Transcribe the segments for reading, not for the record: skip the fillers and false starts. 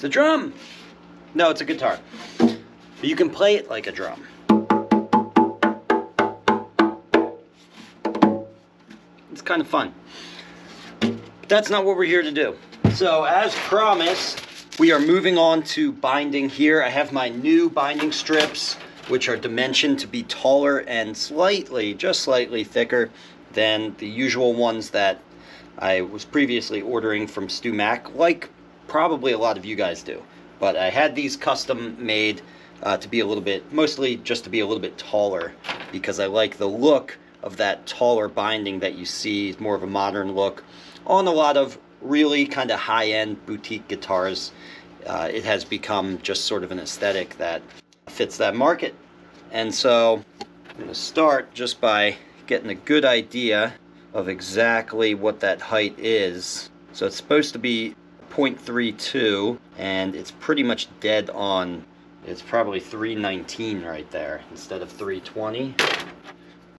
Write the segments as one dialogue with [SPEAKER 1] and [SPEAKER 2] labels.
[SPEAKER 1] a drum. No, it's a guitar. But you can play it like a drum. It's kind of fun. But that's not what we're here to do. So as promised, we are moving on to binding here. I have my new binding strips, which are dimensioned to be taller and slightly, just slightly thicker than the usual ones that I was previously ordering from StewMac, like probably a lot of you guys do. But I had these custom made to be a little bit, mostly just to be a little bit taller, because I like the look of that taller binding that you see, more of a modern look on a lot of really kind of high-end boutique guitars. It has become just sort of an aesthetic that fits that market. And so I'm going to start just by getting a good idea of exactly what that height is. So it's supposed to be 0.32, and it's pretty much dead on. It's probably 319 right there instead of 320.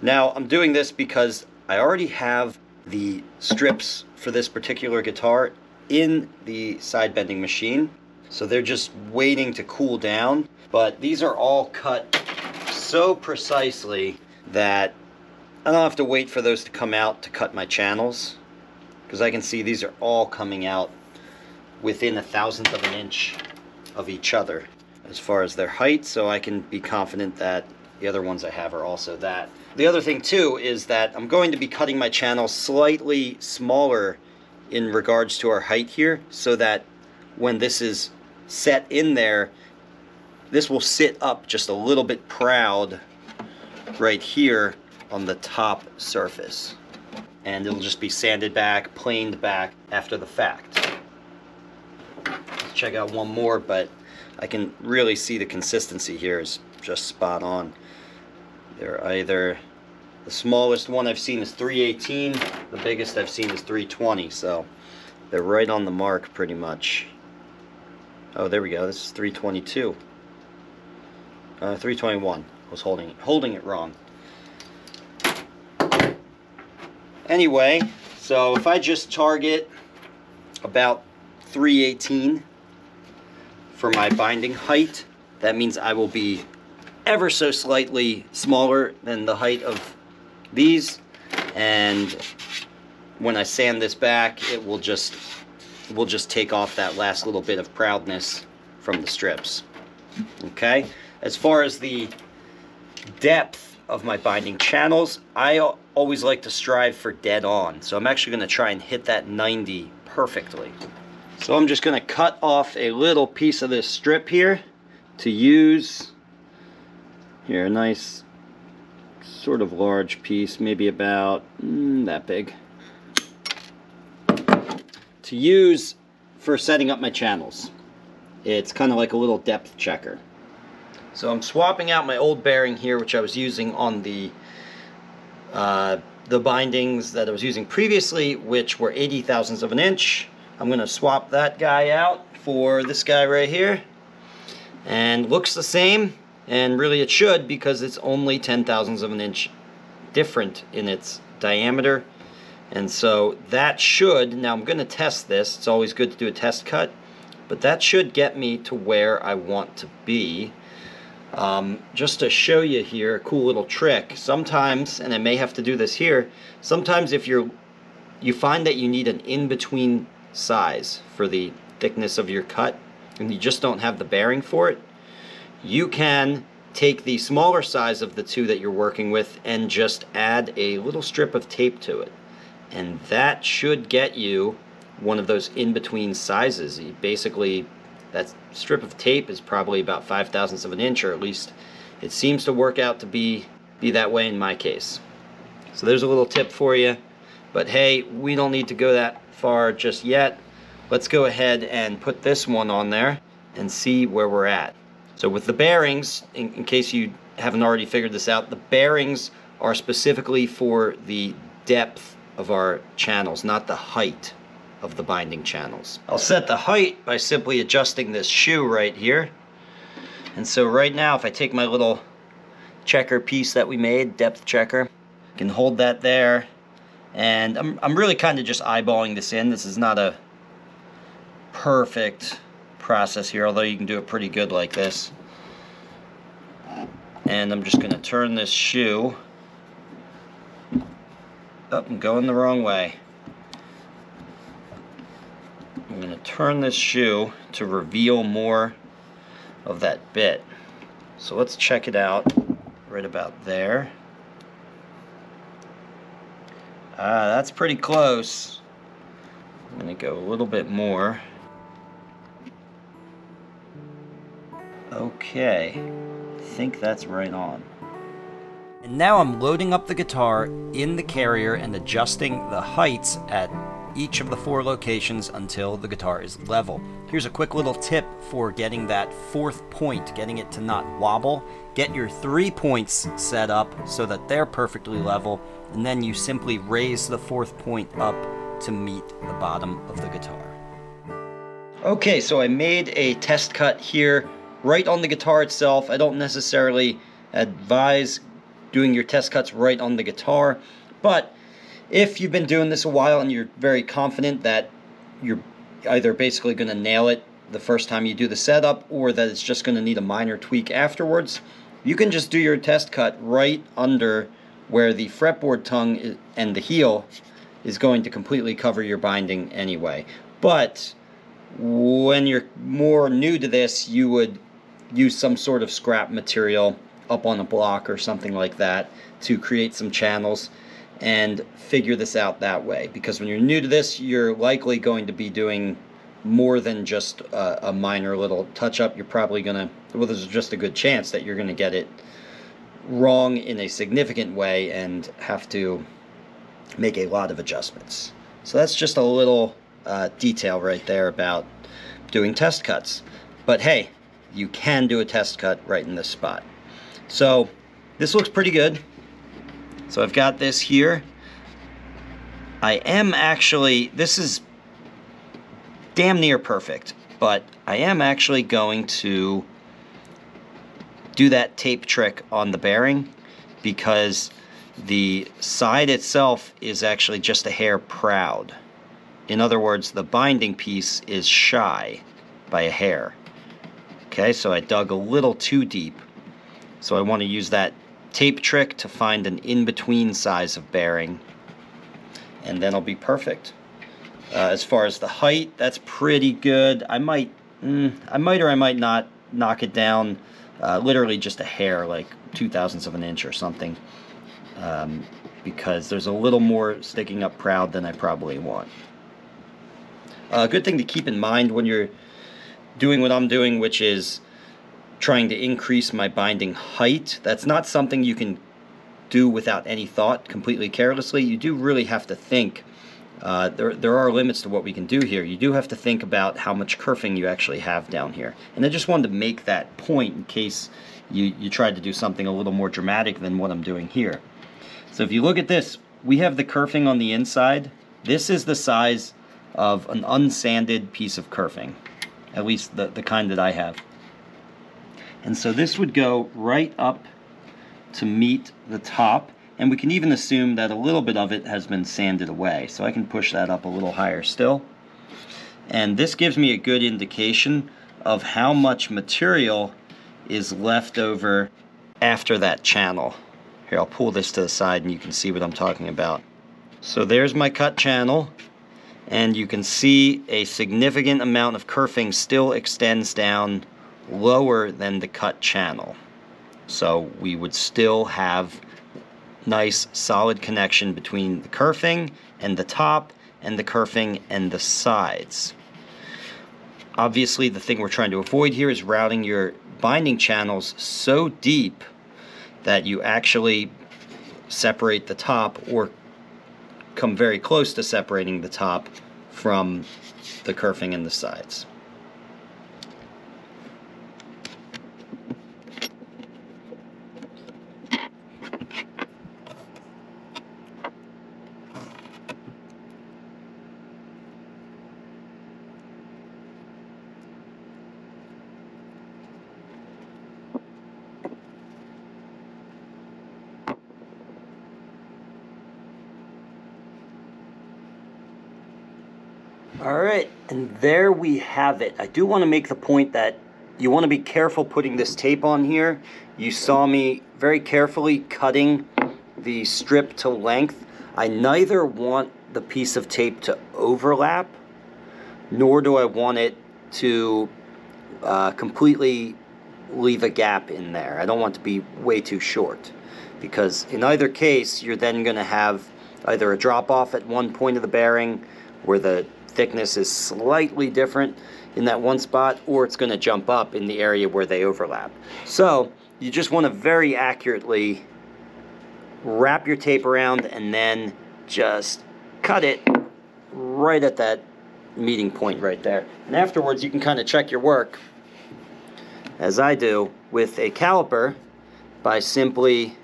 [SPEAKER 1] Now I'm doing this because I already have the strips for this particular guitar in the side bending machine, so they're just waiting to cool down. But these are all cut so precisely that I don't have to wait for those to come out to cut my channels, because I can see these are all coming out within 1/1000th of an inch of each other as far as their height, so I can be confident that the other ones I have are also that. The other thing too is that I'm going to be cutting my channels slightly smaller in regards to our height here, so that when this is set in there, this will sit up just a little bit proud right here on the top surface, and it'll just be sanded back, planed back after the fact. Let's check out one more, but I can really see the consistency here is just spot on. They're either, the smallest one I've seen is 318, the biggest I've seen is 320, so they're right on the mark pretty much. Oh, there we go, this is 322. 321. I was holding it wrong. Anyway, so if I just target about 318 for my binding height, that means I will be ever so slightly smaller than the height of these, and when I sand this back, it will just take off that last little bit of proudness from the strips. Okay, as far as the depth of my binding channels, I always like to strive for dead on, so I'm actually going to try and hit that 90 perfectly. So I'm just going to cut off a little piece of this strip here to use here, a nice sort of large piece, maybe about that big, to use for setting up my channels. It's kind of like a little depth checker. So I'm swapping out my old bearing here, which I was using on the bindings that I was using previously, which were 80,000ths of an inch. I'm going to swap that guy out for this guy right here, and looks the same, and really it should, because it's only 10,000ths of an inch different in its diameter. And so that should, now I'm going to test this, it's always good to do a test cut, but that should get me to where I want to be. Just to show you here a cool little trick, sometimes, and I may have to do this here, sometimes if you find that you need an in-between size for the thickness of your cut, and you just don't have the bearing for it, you can take the smaller size of the two that you're working with and just add a little strip of tape to it, and that should get you one of those in-between sizes. Basically, that strip of tape is probably about 5/1000ths of an inch, or at least it seems to work out to be that way in my case. So there's a little tip for you, but hey, we don't need to go that far just yet. Let's go ahead and put this one on there and see where we're at. So with the bearings, in case you haven't already figured this out, the bearings are specifically for the depth of our channels, not the height of the binding channels. I'll set the height by simply adjusting this shoe right here. And so right now, if I take my little checker piece that we made, depth checker, I can hold that there, and I'm really kind of just eyeballing this in. This is not a perfect process here, although you can do it pretty good like this. And I'm just going to turn this shoe. Oh, I'm going the wrong way. I'm going to turn this shoe to reveal more of that bit. So let's check it out right about there. That's pretty close. I'm going to go a little bit more. Okay, I think that's right on. And now I'm loading up the guitar in the carrier and adjusting the heights at each of the 4 locations until the guitar is level. Here's a quick little tip for getting that 4th point, getting it to not wobble. Get your 3 points set up so that they're perfectly level, and then you simply raise the 4th point up to meet the bottom of the guitar. Okay, so I made a test cut here right on the guitar itself. I don't necessarily advise doing your test cuts right on the guitar, but if you've been doing this a while and you're very confident that you're either basically going to nail it the first time you do the setup, or that it's just going to need a minor tweak afterwards, you can just do your test cut right under where the fretboard tongue and the heel is going to completely cover your binding anyway. But when you're more new to this, you would use some sort of scrap material up on a block or something like that to create some channels and figure this out that way, because when you're new to this, you're likely going to be doing more than just a minor little touch-up. You're probably gonna, well, there's just a good chance that you're gonna get it wrong in a significant way and have to make a lot of adjustments. So that's just a little detail right there about doing test cuts. But hey, you can do a test cut right in this spot. So this looks pretty good. So I've got this here. I am actually, this is damn near perfect, but I am actually going to do that tape trick on the bearing, because the side itself is actually just a hair proud. In other words, the binding piece is shy by a hair. Okay, so I dug a little too deep. So I want to use that tape trick to find an in-between size of bearing, and then I'll be perfect. As far as the height, that's pretty good. I might or I might not knock it down literally just a hair, like 0.02 of an inch or something, because there's a little more sticking up proud than I probably want. A good thing to keep in mind when you're doing what I'm doing, which is trying to increase my binding height, that's not something you can do without any thought, completely carelessly. You do really have to think. There are limits to what we can do here. You do have to think about how much kerfing you actually have down here. And I just wanted to make that point in case you tried to do something a little more dramatic than what I'm doing here. So if you look at this, we have the kerfing on the inside. This is the size of an unsanded piece of kerfing, at least the kind that I have. And so this would go right up to meet the top, and we can even assume that a little bit of it has been sanded away. So I can push that up a little higher still. And this gives me a good indication of how much material is left over after that channel. Here, I'll pull this to the side and you can see what I'm talking about. So there's my cut channel, and you can see a significant amount of kerfing still extends down lower than the cut channel. So we would still have nice solid connection between the kerfing and the top and the kerfing and the sides. Obviously, the thing we're trying to avoid here is routing your binding channels so deep that you actually separate the top or come very close to separating the top from the kerfing and the sides. All right, and there we have it. I do want to make the point that you want to be careful putting this tape on here. You saw me very carefully cutting the strip to length. I neither want the piece of tape to overlap, nor do I want it to completely leave a gap in there. I don't want it to be way too short, because in either case, you're then going to have either a drop off at one point of the bearing where the thickness is slightly different in that one spot, or it's going to jump up in the area where they overlap. So you just want to very accurately wrap your tape around and then just cut it right at that meeting point right there. And afterwards you can kind of check your work, as I do, with a caliper by simply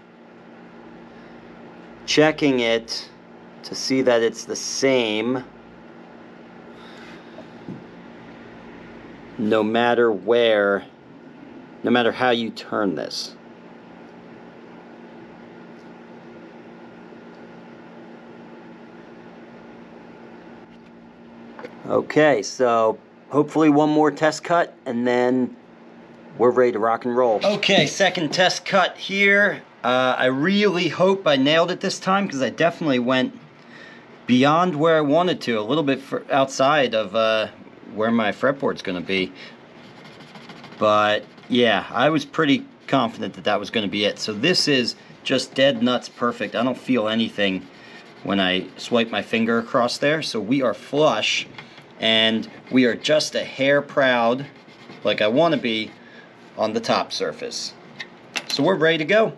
[SPEAKER 1] checking it to see that it's the same no matter where, no matter how you turn this. Okay, so hopefully one more test cut and then we're ready to rock and roll. Okay, second test cut here. I really hope I nailed it this time, because I definitely went beyond where I wanted to, a little bit outside of where my fretboard's going to be. But yeah, I was pretty confident that that was going to be it. So this is just dead nuts perfect. I don't feel anything when I swipe my finger across there. So we are flush, and we are just a hair proud, like I want to be, on the top surface. So we're ready to go.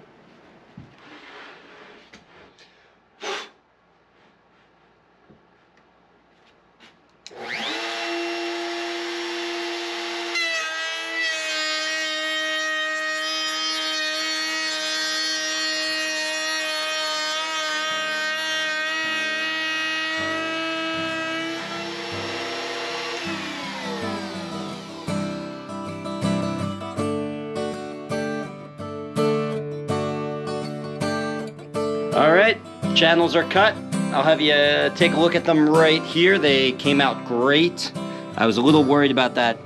[SPEAKER 1] Alright, channels are cut. I'll have you take a look at them right here. They came out great. I was a little worried about that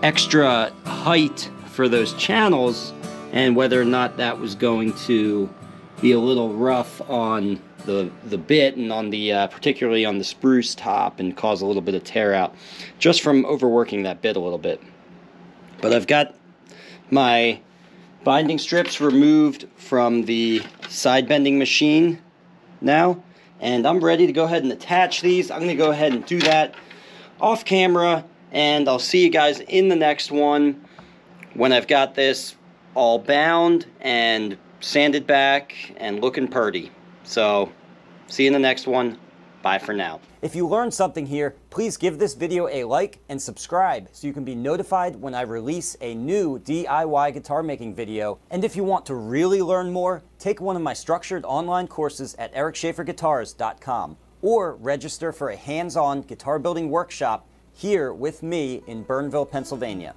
[SPEAKER 1] extra height for those channels and whether or not that was going to be a little rough on the bit and on the particularly on the spruce top, and cause a little bit of tear out just from overworking that bit a little bit. But I've got my binding strips removed from the side bending machine now, and I'm ready to go ahead and attach these. I'm going to go ahead and do that off camera, and I'll see you guys in the next one when I've got this all bound and sanded back and looking purty. So see you in the next one. Bye for now. If you learned something here, please give this video a like and subscribe so you can be notified when I release a new DIY guitar making video. And if you want to really learn more, take one of my structured online courses at ericschaferguitars.com, or register for a hands-on guitar building workshop here with me in Burnville, Pennsylvania.